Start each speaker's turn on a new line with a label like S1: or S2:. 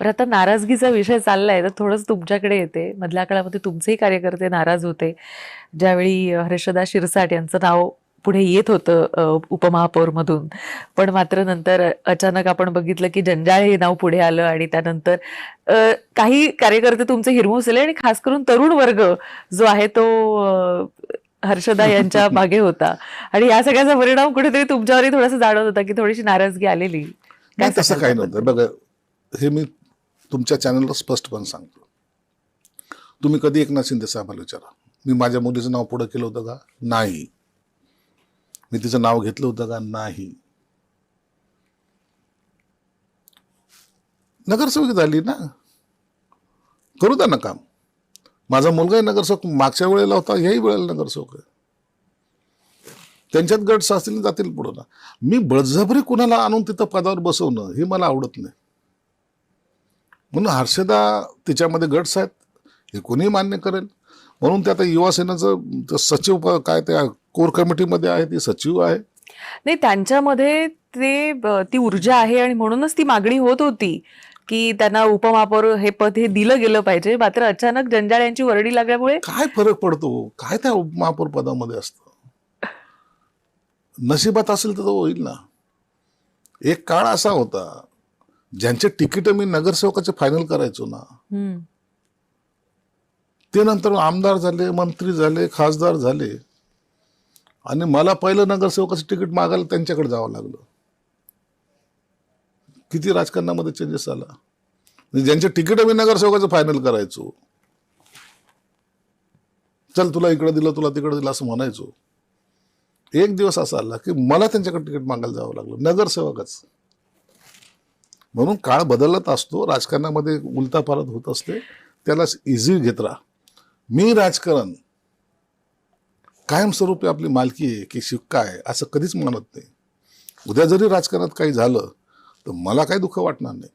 S1: बरं, आता नाराजगीचा विषय चाललाय तर थोडंच तुमच्याकडे येते. मधल्या काळामध्ये तुमचेही कार्यकर्ते नाराज होते. ज्यावेळी हर्षदा शिरसाट यांचं नाव पुढे येत होतं उपमहापौरमधून. पण मात्र नंतर अचानक आपण बघितलं की जंजाळ हे नाव पुढे आलं आणि त्यानंतर काही कार्यकर्ते तुमचे हिरमुसले आणि खास करून तरुण वर्ग जो आहे तो हर्षदा यांच्या मागे होता. आणि या सगळ्याचा परिणाम कुठेतरी तुमच्यावरही थोडासा जाणवत होता की थोडीशी नाराजगी आलेली. काय
S2: नाही, तसं
S1: सांगाल
S2: काही नव्हतं.
S1: त्याबद्दल?
S2: बघा, हे मी तुमच्या चॅनलला स्पष्टपणे सांगतो. तुम्ही कधी एकनाथ शिंदे साहेबांना विचारा, मी माझ्या मुलीचं नाव पुढे केलं होतं का? नाही. मी तिचं नाव घेतलं होतं का? नाही. नगरसेवक झाली ना, करू द्या ना काम. माझा मुलगाही नगरसेवक मागच्या वेळेला होता, ह्याही वेळेला नगरसेवक आहे. त्यांच्यात गट असतील जातील पुढं ना. मी बळजबरी कुणाला आणून तिथं पदावर बसवणं हे मला आवडत नाही. म्हणून हर्षदा तिच्यामध्ये गट्स आहेत, हे कोणी मान्य करेल. म्हणून ते आता युवा सेनेचं सचिव काय त्या कोर कमिटीमध्ये आहे, ती सचिव आहे.
S1: नाही, त्यांच्यामध्ये ती ऊर्जा आहे आणि म्हणूनच ती मागणी होत होती की त्यांना उपमहापौर हे पद हे दिलं गेलं पाहिजे. मात्र अचानक जंजाळ यांची वरडी लागल्यामुळे
S2: काय फरक पडतो? काय त्या उपमहापौर पदामध्ये असतं? नशिबात असेल तर तो होईल ना. एक काळ असा होता, ज्यांचे तिकीट मी नगरसेवकाचे फायनल करायचो ना, ते नंतर आमदार झाले, मंत्री झाले, खासदार झाले आणि मला पहिलं नगरसेवकाचं तिकीट मागायला त्यांच्याकडे जावं लागलं. किती राजकारणामध्ये चेंजेस आला. म्हणजे ज्यांचे तिकीट मी नगरसेवकाचं फायनल करायचो, चल तुला इकडे दिलं, तुला तिकडे दिलं असं म्हणायचो. एक दिवस असा आला की मला त्यांच्याकडे तिकीट मागायला जावं लागलं, नगरसेवकच. म्हणून काळ बदलत असतो, राजकारणामध्ये उलटापालट होत असते, त्याला इझी घेत राहा. मी राजकारण कायमस्वरूपी आपली मालकी आहे की शिक्का आहे असं कधीच मानत नाही. उद्या जरी राजकारणात काही झालं तर मला काही दुःख वाटणार नाही.